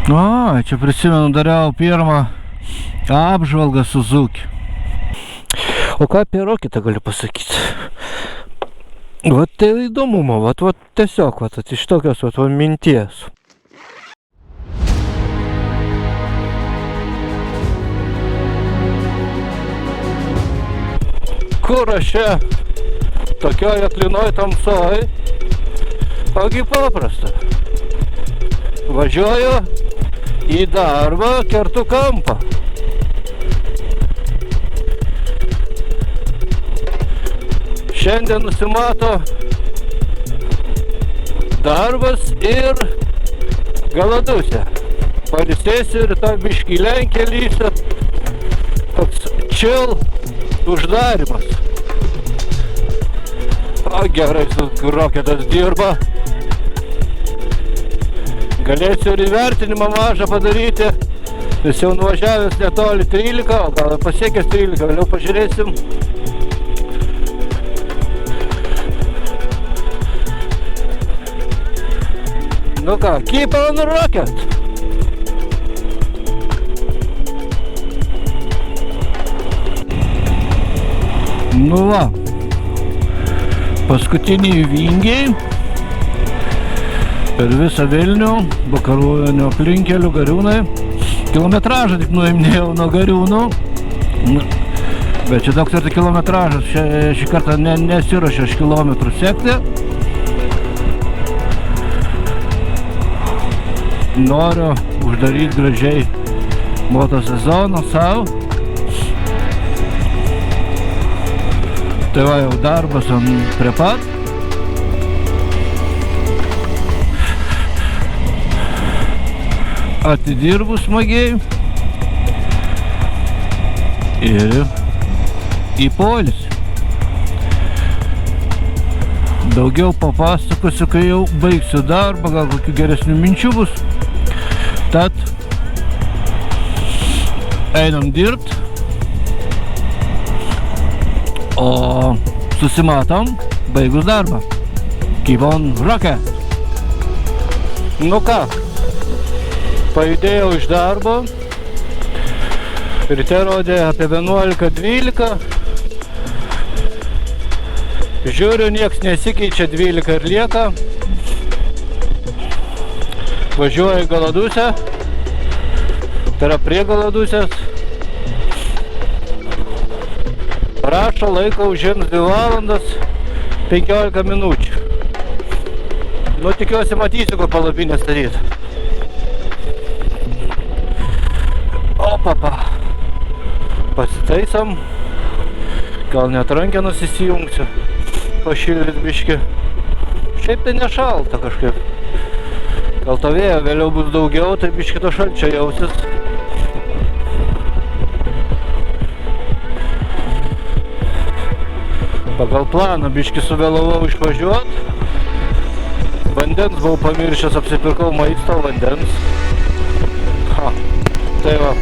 O, čia prisimenu, dariau pirmą apžvalgą Suzuki. O ką apie Rocketą galiu pasakyti? Vat tai įdomumo, vat tiesiog, vat iš tokios vat minties. Kur aš čia tokioj aklinoj tamsoj? Ogi paprasta. Važiuoju į darbą, kertu kampą. Šiandien nusimato darbas ir Galadusė. Pailsėsiu ir tą biškį Lenkiją lysiu. Toks chill uždarimas. O gerai, Rocketas dirba. Galėsiu ir įvertinimą mažą padaryti. Jis jau nuvažiavęs netoli 13, o gal pasiekęs 13, vėliau pažiūrėsim. Nu ką, keep on Rocket! Nu va, paskutiniai vingiai per visą Vilnių, vakarųjų aplinkelių, Gariūnai. Kilometražą tik nuėmėjau nuo Gariūnų, bet čia toks ir kilometražas, šį kartą nesiruošiu aš kilometrų sekti. Noriu uždaryti gražiai motosezoną savo. Tai va jau darbas prie pat. Atidirbu smagiai. Ir į poilsį. Daugiau papasakosiu, kai jau baigsiu darbą, gal kokių geresnių minčių bus. Tad einam dirbt. O susimatom baigus darbą. Keep on Rocket! Nu ką, pajudėjau iš darbo. Ryte rodė apie 11-12. Žiūriu, nieks nesikeičia, 12 ir lieka. Važiuoju į Galadusę. Tai yra prie Galadusės. Rašo laiko užims 2 valandas 15 minučių. Nu, tikiuosi matysiu, kur palapinę statyt. Opapa. Pasitaisom. Gal net rankenas įsijungsiu. Pašildyt biškį. Šiaip tai nešalta kažkaip. Gal to vėjo vėliau bus daugiau, tai biškį to šalčio jausis. Pagal planą biškį suvėlavau išvažiuot. Vandens buvau pamiršęs, apsipirkau maisto, vandens. Ha, tai va,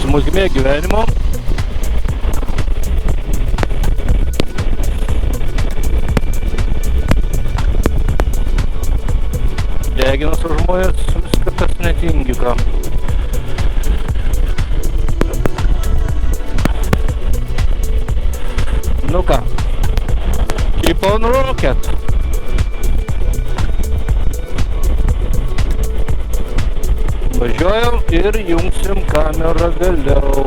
smulkmė gyvenimo. Deginas užmojas, viską tas netingi, ką. Nu ką, keep on Rocket! Važiuojam ir jungsim kamerą vėliau.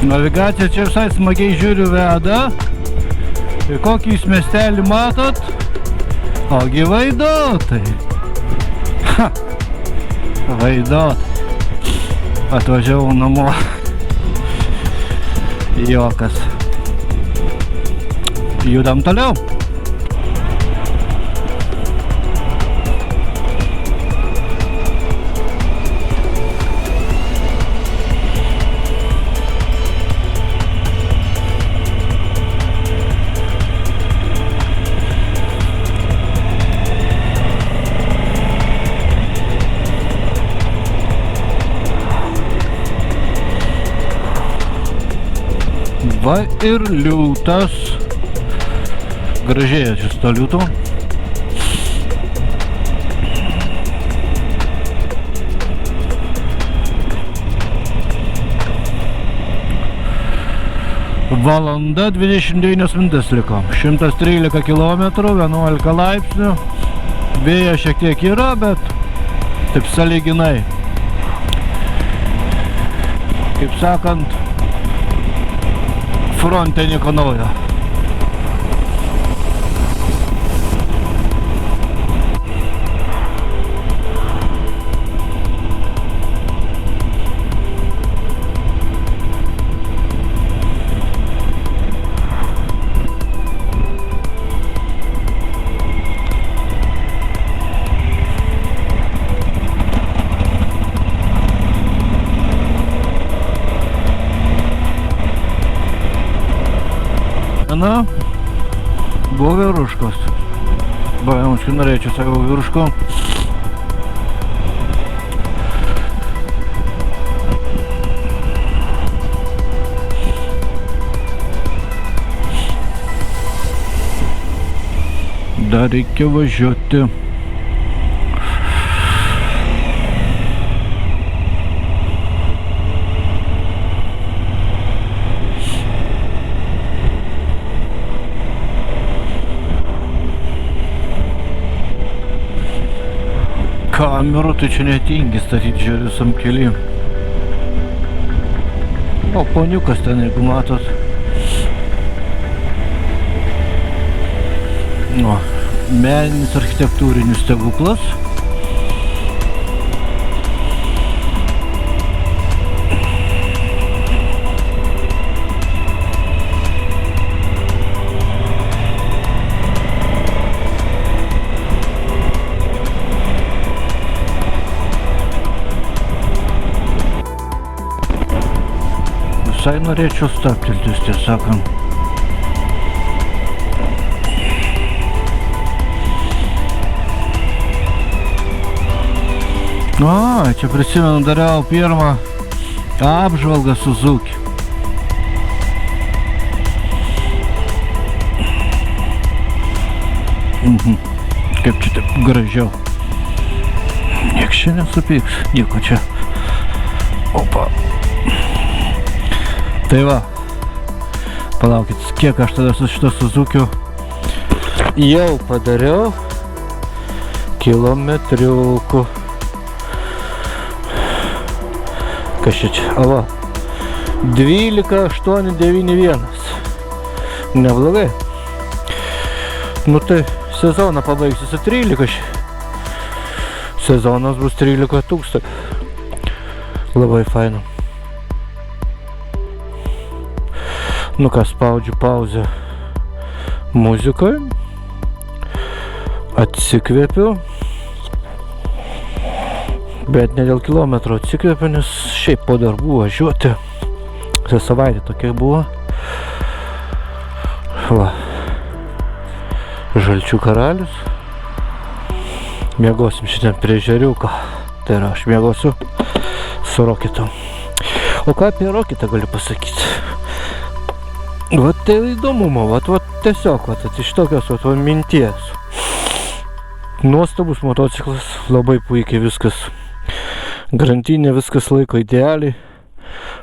Navigacija čia visai smagiai žiūriu veda. Ir kokį jūs miestelį matot? Ogi Vaidotai. Ha! Vaidotai. Atvažiavau namo. Jokas. Judam toliau. Va ir liūtas gražėja čia su to liūtu. Valanda 29 minutės liko. 113 km, 11 laipsnių. Vėjo šiek tiek yra, bet taip sąlyginai. Kaip sakant, fronte nieko naujo. Na, buvo vyruškos. Bajamučkai norėčiau savo vyruško. Dar reikia važiuoti. Kamerų tai čia netingi statyti žiūri visam kely. O poniukas ten, jeigu matot. O, meninis architektūrinis stebuklas. Visai norėčiau stabteltis, tiesą sakant. O, čia prisimenu, dariau pirmą apžvalgą Suzuki. Kaip čia taip gražiau. Nieks čia nesupyks, nieko čia. Opa. Tai va, palaukit, kiek aš tada su šito Suzukiu jau padariau kilometriukų. Kas čia? Ava, 12,891. Neblogai. Nu tai sezoną pabaigsiu su 13. Sezonas bus 13 000. Labai faina. Nu ką, spaudžiu pauzę muzikai, atsikvėpiu, bet ne dėl kilometro atsikvėpiu, nes šiaip po darbų važiuoti. Visą savaitę tokia buvo. Va, Žalčių karalius. Miegosim šiandien prie ežeriuko. Tai yra, aš miegosiu su Rokitu. O ką apie Rokitą galiu pasakyti? Vat tai įdomumo, vat tiesiog, iš tokios minties. Nuostabus motociklas, labai puikiai viskas. Grandinė viskas laiko idealiai.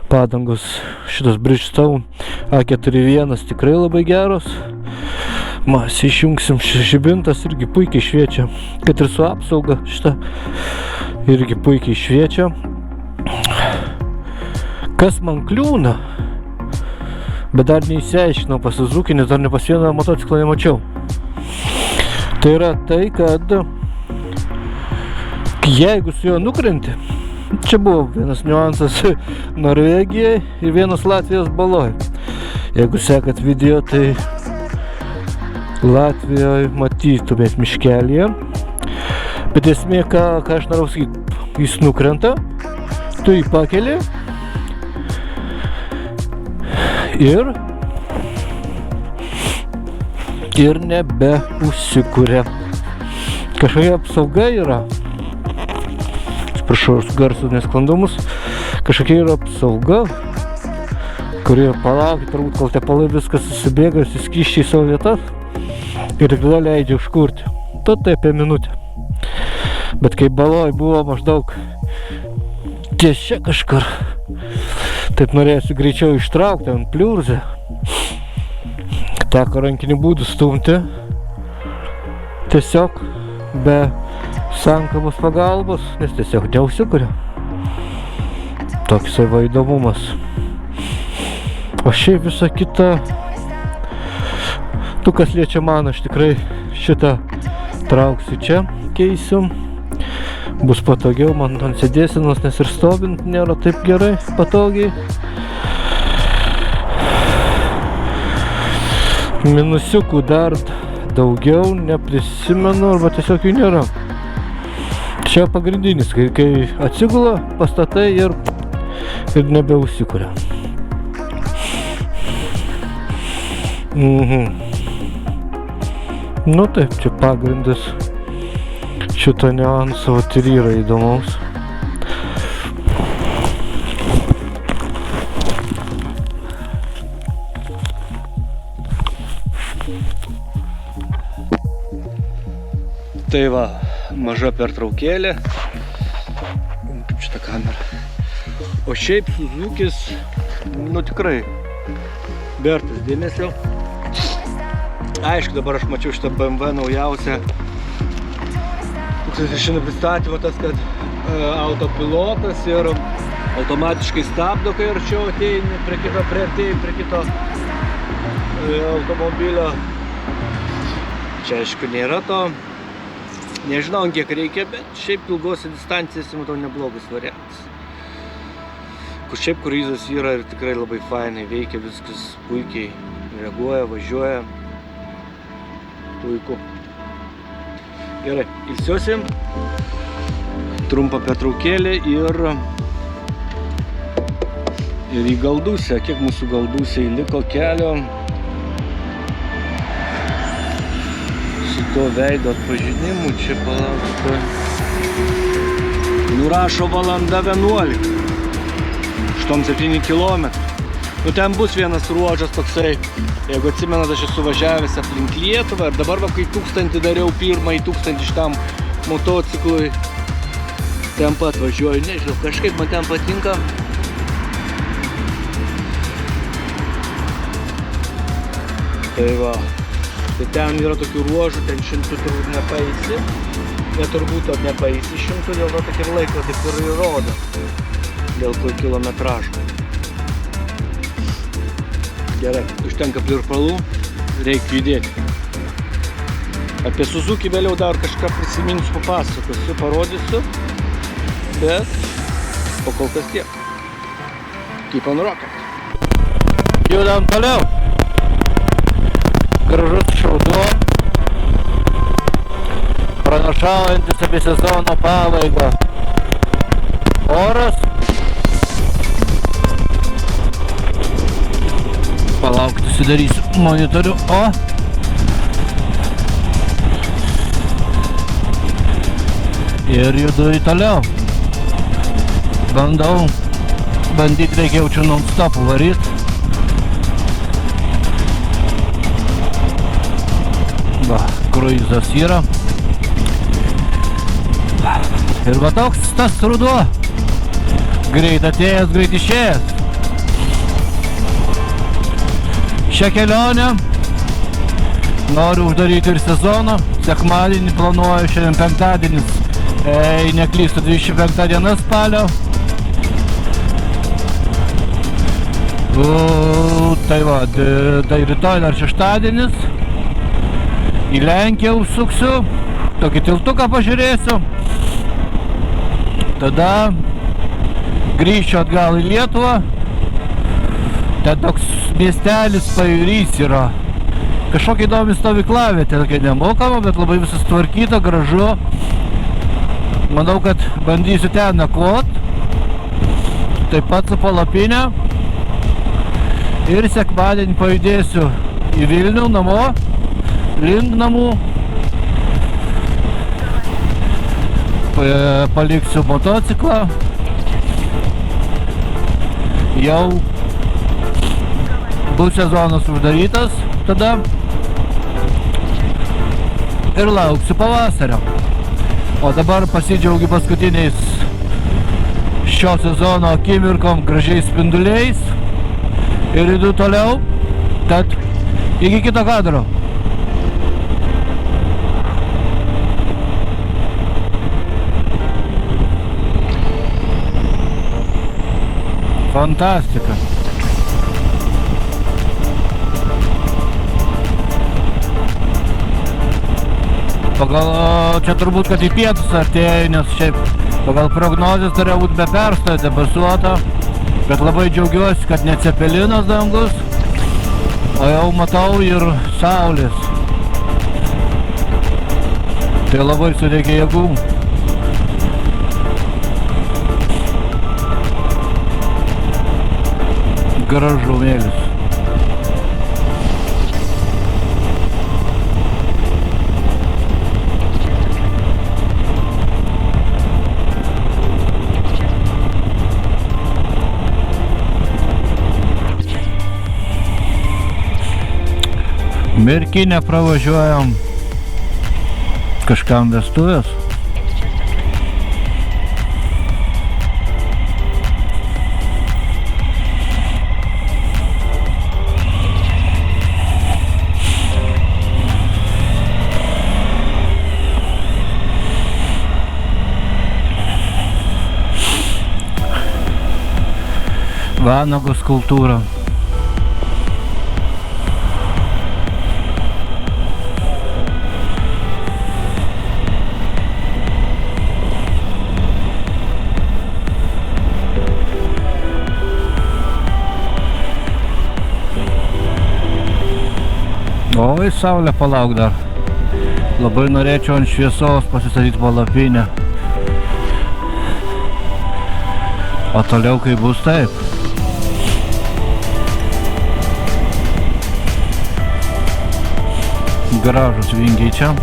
Padangos šitas Bridgestone A41 tikrai labai geros. Mes išjungsim žibintas, irgi puikiai šviečia. Kad ir su apsauga šitą irgi puikiai šviečia. Kas man kliūna? Bet dar neįsiaiškinau pas Suzuki, nes dar ne pas vieną motociklą nemačiau. Tai yra tai, kad jeigu su juo nukrenti, čia buvo vienas niuansas Norvegijai ir vienas Latvijos baloj. Jeigu sekat video, tai Latvijoje matytumėt miškelyje. Bet esmė, ką aš noriu sakyti, jis nukrenta, tu jį pakeli ir nebeužsikuria. Kažkokia apsauga yra. Atsiprašau, garsų nesklandumus. Kažkokia yra apsauga, kuri palaukit, turbūt kol tepalai viskas susibėga, suskysčiai į savo vietas. ir tada leidžiu užkurti. Tai apie minutę. Bet kai baloj buvo maždaug ties čia kažkur, taip norėsiu greičiau ištraukti ant pliurzę. Teko rankiniu būdu stumti. Tiesiog be sankabos pagalbos, nes tiesiog neužsikuria. Toks va įdomumas. O šiaip visa kita, kas liečia man, aš tikrai šitą trauksiu čia, keisiu. Bus patogiau man ant sėdėsenos, nes ir stovint nėra taip gerai, patogiai. Minusiukų dar daugiau neprisimenu, arba tiesiog jų nėra. Čia pagrindinis, kai atsigula, pastatai ir nebeužsikuria. Nu taip, čia pagrindas šito niuanso ir yra įdomaus. Tai va, maža pertraukėlė. Kaip šitą kamerą. O šiaip Suzukis, nu tikrai, vertas dėmesio. Aišku, dabar aš mačiau šitą BMW naujausią 2000 pristatymą, tas, kad autopilotas ir automatiškai stabdo, kai arčiau ateini prie kito automobilio. Čia aišku nėra to. Nežinau, kiek reikia, bet šiaip ilgose distancijose matau neblogas variantas. Šiaip kruizas yra ir tikrai labai fainai veikia, viskas puikiai reaguoja, važiuoja. Puiku. Gerai, ilsiuosim. Trumpą pertraukėlę ir į Galdusę. Kiek mūsų Galdusiai liko kelio? Su to veido atpažinimu čia palaukta. Nurašo valanda 11. 7 km. Nu ten bus vienas ruožas toksai, jeigu atsimenat, aš esu važiavęs aplink Lietuvą ir dabar va, kai 1000 dariau pirmąjį 1000 šitam motociklui, ten pat važiuoju, nežinau, kažkaip man ten patinka. Tai va, tai ten yra tokių ruožų, ten 100 turbūt nepaeisi, neturbūt nepaeisi 100, dėl to tokį laiką taip ir įrodo. Dėl to kilometražo. Gerai, užtenka pliurpalų, reikia judėti. Apie Suzuki vėliau dar kažką prisiminsiu, papasakosiu, parodysiu, bet po kol kas tiek. Keep on rocking. Judam toliau. Gražus šauduo, pranašaujantis apie sezono pabaigą. Oras. Palauk, susidarysiu monitorių. O! Ir judu į toliau. Bandyti reikia jaučiu non-stop varyt. Va, kruizas yra. Ir va toks tas ruduo. Greit atėjęs, greit išėjęs. Šią kelionę noriu uždaryti ir sezoną. Sekmadienį planuoju, šiandien penktadienis, neklystu, 25 diena spalio. Tai va, tai rytoj dar šeštadienis. Į Lenkiją užsuksiu, tokį tiltuką pažiūrėsiu. Tada grįšiu atgal į Lietuvą. Ten toks miestelis Pajūrys yra. Kažkokia įdomi stovyklavietė, tokia nemokama, bet labai visas tvarkyta, gražu. Manau, kad bandysiu ten nakvot. Taip pat su palapinė. Ir sekmadienį pajudėsiu į Vilnių namo, link namų. Paliksiu motociklą. Jau bus sezonas uždarytas tada. ir lauksiu pavasario. O dabar pasidžiaugiu paskutiniais šio sezono akimirkom, gražiais spinduliais ir idu toliau. Tad iki kito kadro. Fantastika. Pagal, čia turbūt, kad į pietus artėju, nes šiaip pagal prognozes turėjo būti be perstojo debesuota, bet labai džiaugiuosi, kad ne cepelinas dangus, o jau matau ir saulės. Tai labai suteikia jėgų. Gražumėlis. Merkinę pravažiuojam, kažkam vestuvės. Vanago skulptūra. Oi, saulė, palauk dar. Labai norėčiau ant šviesos pasistatyti palapinę. O toliau kai bus taip. Gražus vingiai čia.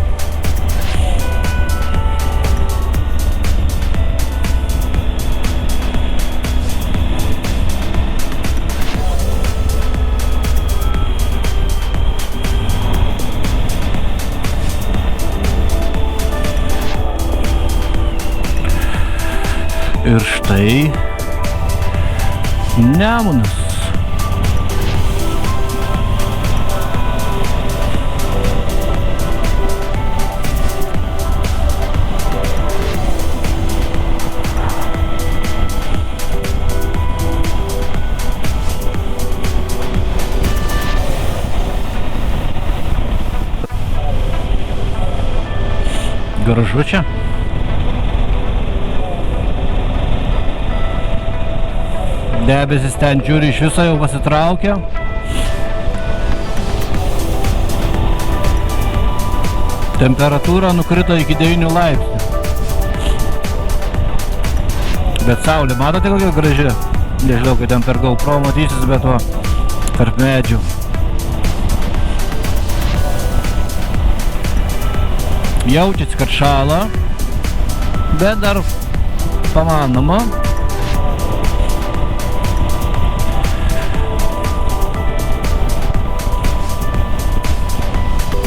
Ir štai Nemunas. Gražu čia. Debesis ten žiūri iš viso jau pasitraukia. Temperatūra nukrito iki 9 laipsnių. Bet saulė, matote kokia graži? Nežinau, kai ten per GoPro matysis, bet va, tarp medžių. Jaučiasi, kad šala, bet dar pamanoma.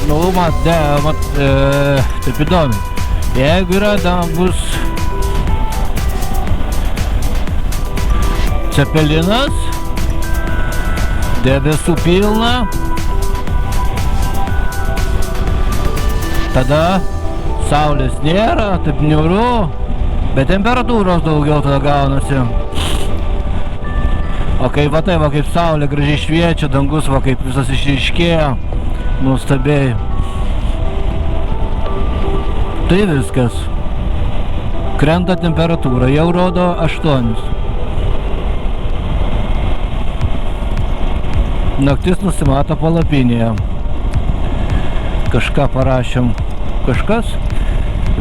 Nu, taip įdomi. Jeigu yra dangus cepelinas, debesų pilna, tada saulės nėra, taip niūru, bet temperatūros daugiau tada gaunasi. O kai va tai, va kaip saulė gražiai šviečia, dangus va kaip visas išryškėja, nuostabiai. Tai viskas. Krenta temperatūra, jau rodo 8. Naktis nusimato palapinėje. Kažką parašėm. Kažkas?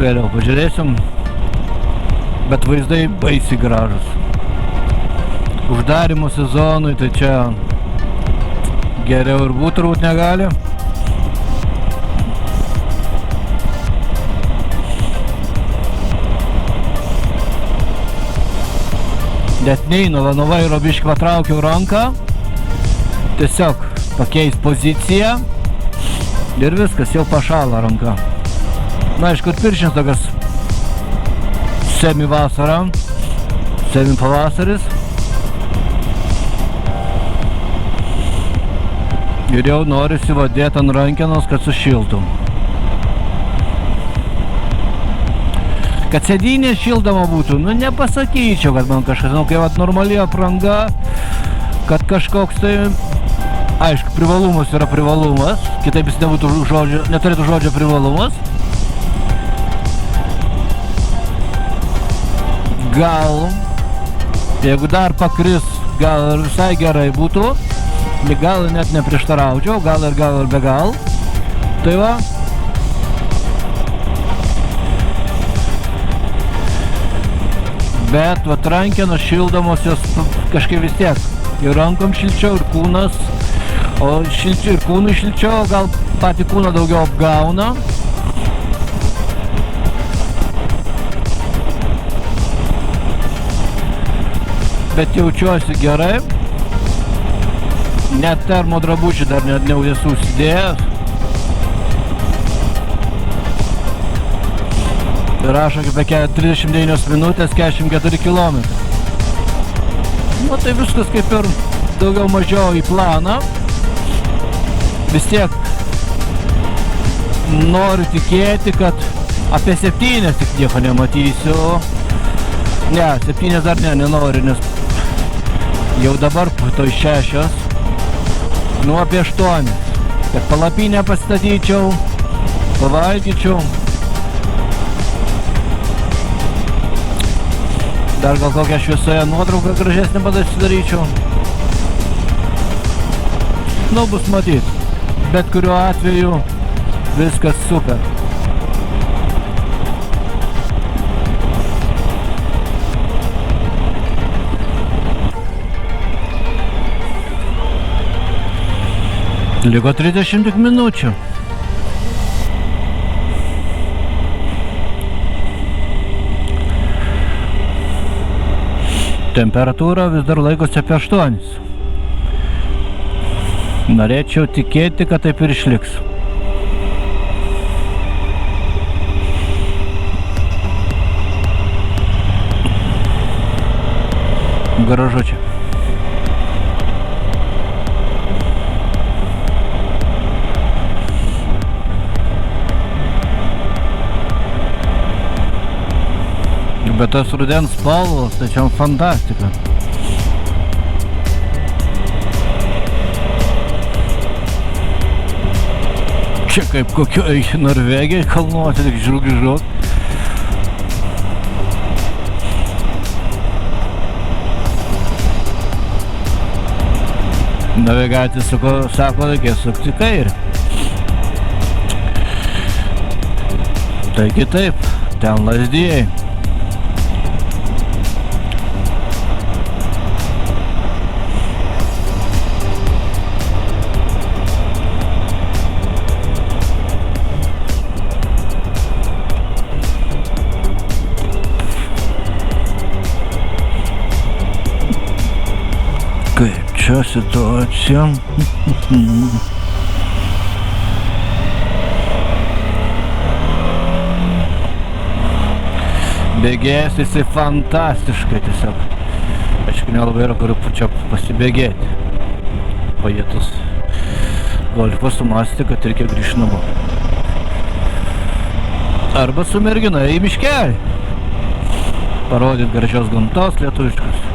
Vėliau pažiūrėsim. Bet vaizdai baisiai gražus. Uždarimo sezonui tai čia geriau ir būt turbūt negali. Net neinu, nuo vairo biškį patraukiau ranką. Tiesiog pakeist poziciją. Ir viskas, jau pašalo ranka. Na, aišku, ir piršinis tokias semi vasara, semi pavasaris. Ir jau norisi vadėti ant rankenos, kad sušiltum. Kad sėdynė šildama būtų, nu nepasakyčiau, kad man kažkas, nu kai vat normali apranga, kad kažkoks tai, aišku, privalumas yra privalumas, kitaip jis nebūtų žodžio, neturėtų žodžio privalumas. Gal, jeigu dar pakris, gal ir visai gerai būtų, gal net neprieštaraučiau, gal ir be gal. Tai va. Bet vat rankenos šildomos jos kažkaip vis tiek. Ir rankom šilčiau, ir kūnas, o ir kūnui šilčiau, gal patį kūną daugiau apgauna. Bet jaučiuosi gerai. Net termo drabužių dar net nesu užsidėjęs. Rašo apie 39 minutės, 44 km. Nu tai viskas kaip ir daugiau mažiau į planą. Vis tiek noriu tikėti, kad apie 7 tik nieko nematysiu. Ne, 7 dar nenoriu, nes jau dabar to 6. Nu apie 8. Kad palapinę pastatyčiau, pavalgyčiau. Dar gal kokią šviesoje nuotrauką gražesnį pasidaryčiau. Nu, bus matyt. Bet kuriuo atveju viskas super. Liko 30 tik minučių. Temperatūra vis dar laikosi apie 8. Norėčiau tikėti, kad taip ir išliks. Gražu čia. Bet tas rudens spalvos, tai čia fantastika. Čia kaip kokioj Norvegijai kalnuose, tik žrug. Navigacija sako, reikės sukti kairę. Taigi taip, ten Lazdijai. Kaip čia situacija? Bėgėjas jisai fantastiškai tiesiog. Aišku, nelabai yra kur čia pasibėgėti. Paėtus golfą sumąstė, kad reikia grįžti namo. Arba su mergina į miškelį. Parodyt gražios gamtos lietuviškos.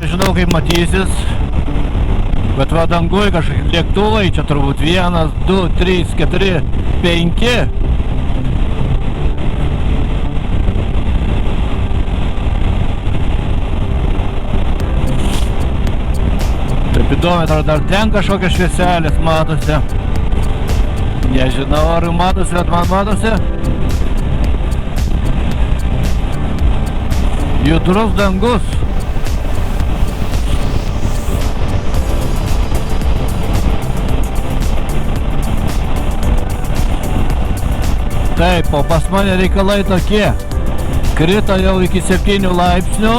Žinau, kaip matysis, bet va danguj kažkokie lėktuvai, čia turbūt 1, 2, 3, 4, 5. Taip įdomi, dar ten kažkokios švieselės matosi. Nežinau, ar matosi, bet man matosi. Judrus dangus. Taip, o pas mane reikalai tokie. Krito jau iki 7 laipsnių.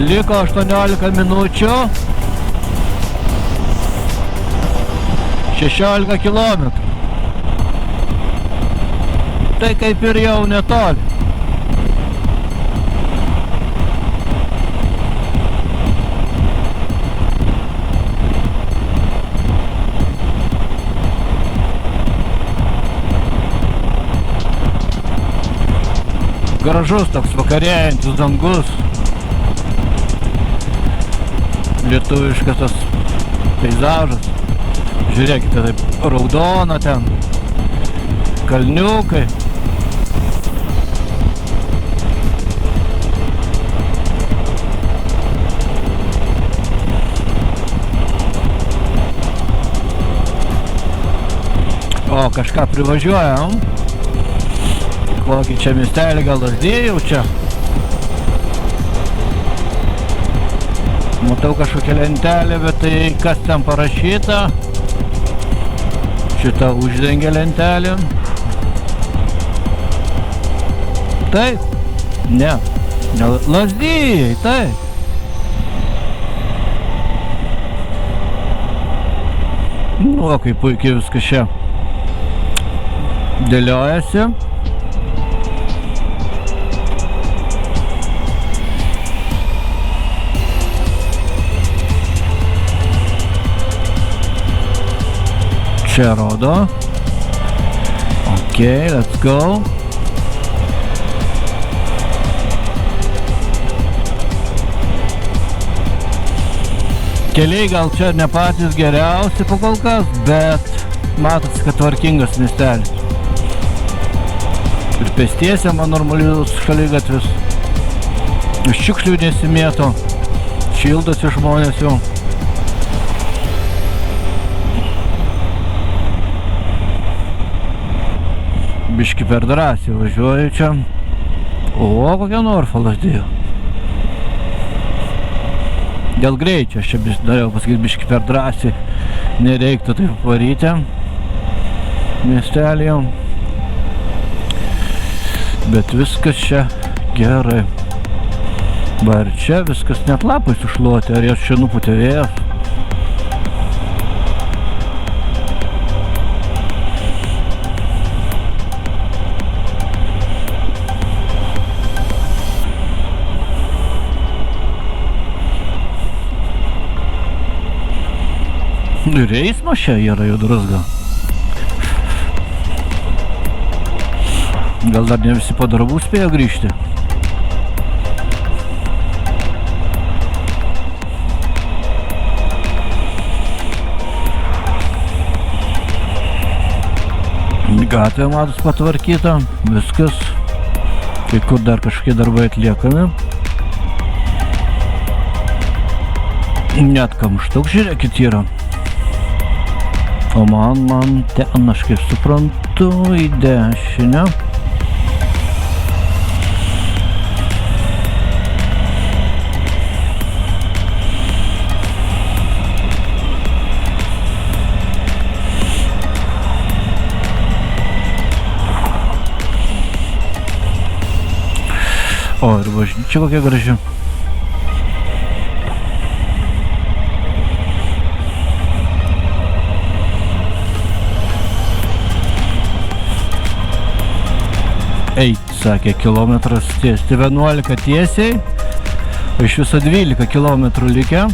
Liko 18 minučių. 16 kilometrų. Tai kaip ir jau netoli. Gražus toks vakarėjantis dangus. Lietuviškas tas peizažas. Žiūrėkite, taip raudona ten. Kalniukai. O, kažką privažiuojam. Kokį čia miestelį, gal Lazdijų čia. Matau kažkokią lentelę, bet tai kas ten parašyta. Šitą uždengia lentelę. Taip. Ne. Lazdijai, taip. Nu, kaip puikiai viskas čia dėliojasi. Čia rodo. Ok, let's go. Keliai gal čia ne patys geriausi po kol kas, bet matosi, kad tvarkingas miestelis. Ir pėstiesiam normalius šaligatvis. Šiukšlių nesimėto. Šildosi žmonės jau. Biški per drąsiai važiuoju čia. O, kokia Norfa Lazdijų. Dėl greičio, aš čia norėjau pasakyti biški per drąsiai. Nereiktų taip varyti miestelį. Bet viskas čia gerai. Va ir čia viskas net lapai sušluoti, ar jos čia nupūtė vėjas. Ir eismas čia yra judrus gal. Gal dar ne visi po darbų spėjo grįžti. Gatvė matos patvarkyta, viskas. Kai kur dar kažkokie darbai atliekami. Net kamštuk, žiūrėkit, yra. O man ten, aš kaip suprantu, į dešinę. O, ir bažnyčia kokia graži. Eit, sakė, kilometras tiesti 11 tiesiai, iš viso 12 kilometrų likę.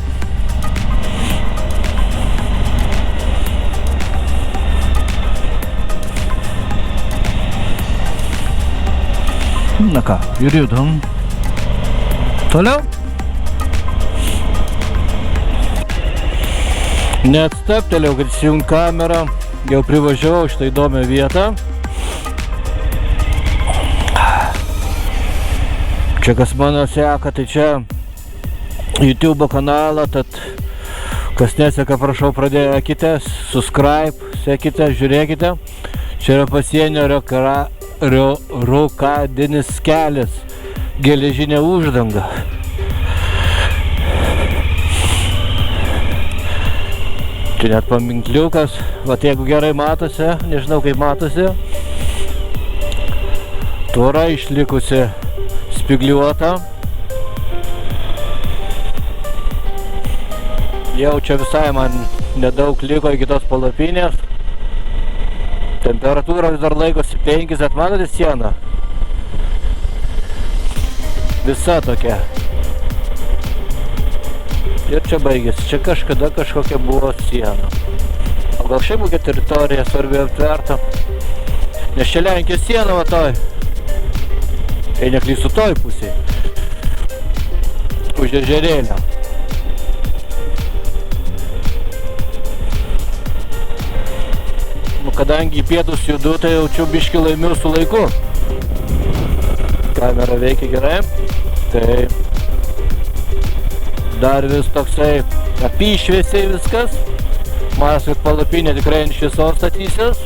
Na ką, ir judam. Toliau. Net steptelėjau, kad įsijungt kamerą, jau privažiavau šitą įdomią vietą. Čia kas mano seka, tai čia YouTube kanalą, tad kas neseka, prašau, pradėkite, subscribe, sekite, žiūrėkite. Čia yra pasienio rokadinis kelias, geležinė uždanga. Čia net paminkliukas, vat jeigu gerai matosi, nežinau kaip matosi, tvora išlikusi spigliuota. Jau čia visai man nedaug liko iki tos palapinės. Temperatūra vis dar laikosi 5, bet matote sieną? Visa tokia. Ir čia baigėsi. Čia kažkada kažkokia buvo siena. O gal šiaip kokia teritorija svarbi aptverta? Nes čia Lenkijos siena va toj. Jei neklystu toj pusėj. Už ežerėlio. Nu, kadangi į pietus judu, tai jaučiu biškį laimiu su laiku. Kamera veikia gerai. Tai dar vis toksai apyšviesiai viskas. Manas, kad palapinė tikrai ant šviesos statysis.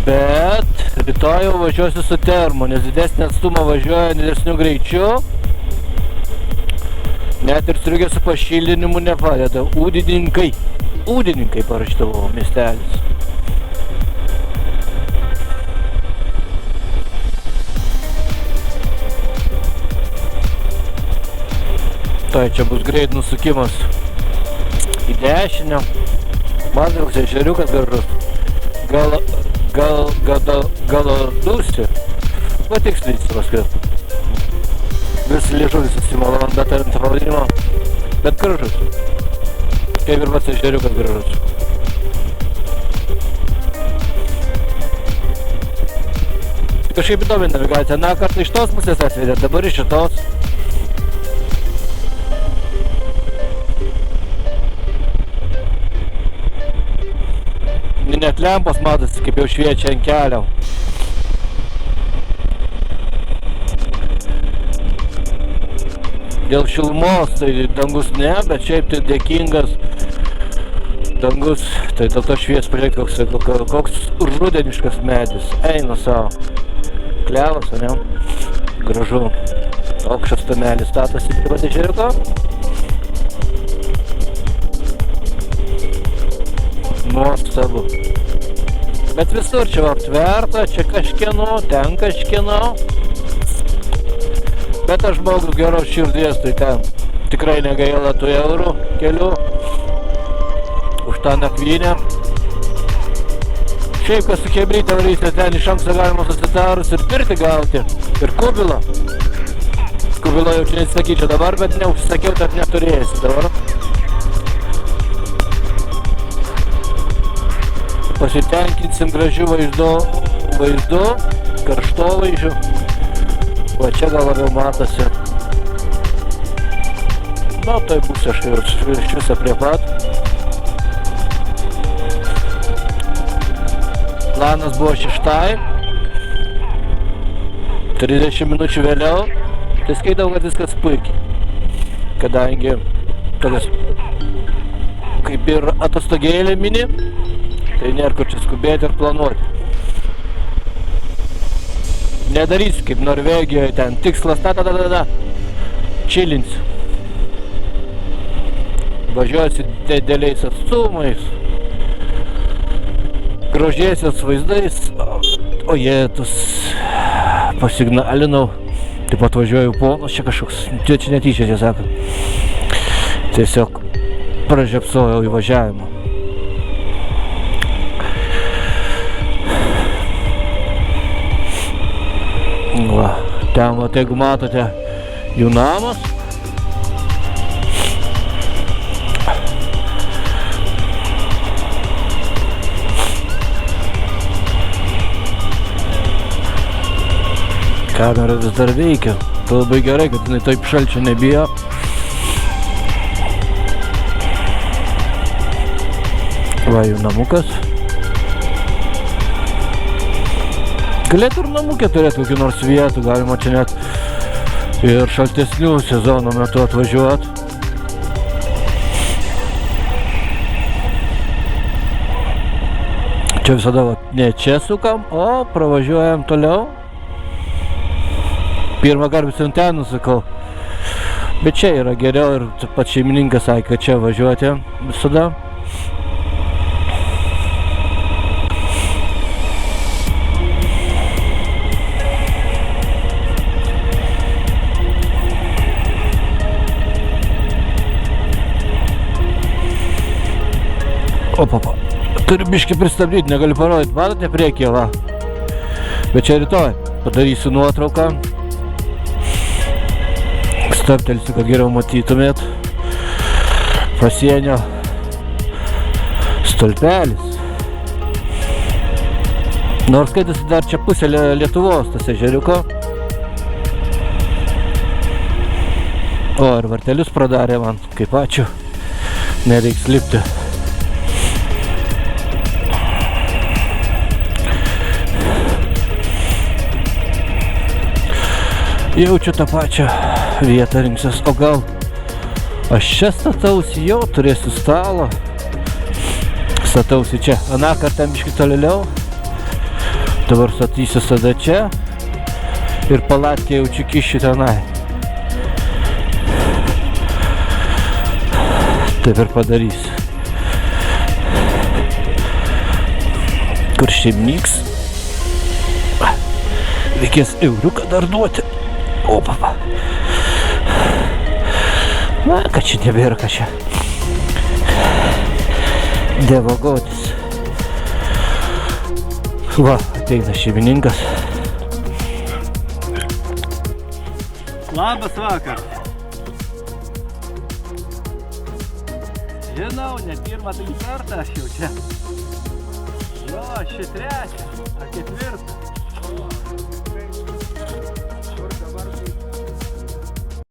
Bet rytoj jau važiuosiu su termo, nes didesnį atstumą važiuoja didesniu greičiu. Net ir striukė su pašildinimu nepadeda. Ūdininkai. Ūdininkai parašyta buvo miestelis. Tai čia bus greit nusukimas į dešinę. Matas ežeriukas gražus. Galadusi. Patikslinsiu paskui. Vis liežuvis susimalon, bet ant pavadinimo. Bet gražus. Kaip ir pats ežeriukas gražus. Kažkaip įdomi navigacija. Na, kartą iš tos pusės atvedė, dabar iš šitos. Net lempos matosi, kaip jau šviečia ant kelio. Dėl šilumos, tai dangus ne, bet šiaip tai dėkingas dangus. Tai dėl to švies, pažiūrėk, koks rudeniškas medis. Eina savo. Klevas, o ne? Gražu. Aukštas tamelis statosi prie pat ežeriuko. Nuostabu. Bet visur čia aptverta, čia kažkieno, ten kažkieno. Bet aš žmogus geros širdies, tai ten tikrai negaila tų eurų kelių už tą nakvynę. Šiaip, kas su chebrytė varysė, ten iš anksto galima susitarus ir pirtį gauti. Ir kubilą. Kubilą jau čia nesakyčiau dabar, bet neužsakiau, kad neturėsi dabar. Pasitenkinsim gražių vaizdu, karštovaizdžių. Va čia gal labiau matosi. Na, tai bus aš jau iš viso prie pat. Planas buvo 6. 30 minučių vėliau. Tai skaitau, kad viskas puikiai. Kadangi tokias kaip ir atostogėlė mini. Tai nėra kur čia skubėti ir planuoti. Nedarysiu kaip Norvegijoje, ten tikslas Čilinsiu. Važiuosiu dideliais atstumais. Grožėsiuos vaizdais. O jėtus. Pasignalinau. Taip pat važiuoju ponas čia kažkoks. Čia netyčia, čia sako. Tiesiog pražiopsojau įvažiavimą. Va, ten, va, jeigu matote, jų namas. Kamera vis dar veikia. Tai labai gerai, kad jinai taip šalčio nebijo. Va, jų namukas. Galėtų ir namukė turėti kokių nors vietų, galima čia net ir šaltesnių sezono metu atvažiuoti. Čia visada ne čia sukam, o pravažiuojam toliau. Pirmą kartą ant ten nusakau. Bet čia yra geriau ir pats šeimininkas sakė, kad čia važiuoti visada. Opa. Turiu biškį pristabdyti, negaliu parodyti. Matote priekyje, va. Bet čia rytoj padarysiu nuotrauką. Stabtelsiu, kad geriau matytumėt. Pasienio stulpelis. Nors skaitasi dar čia pusė Lietuvos tas ežeriuko. O, ir vartelius pradarė man, kaip ačiū. Nereiks lipti. Jaučiu tą pačią vietą rinksiuos, o gal aš čia statausi, jau turėsiu stalo. Statausi čia, aną kartą biškį tolėliau. Dabar statysiu tada čia ir palatkę jaučiu kišį tenai. Taip ir padarysiu. Kur šeimnyks? Reikės euriuką dar duoti. Opa. Na, kad čia nebėra ką čia. Devagotis. Va, ateina šeimininkas. Labas vakar. Žinau, ne pirmą tai kartą aš jau čia. Jo, ši trečia, ar ketvirta.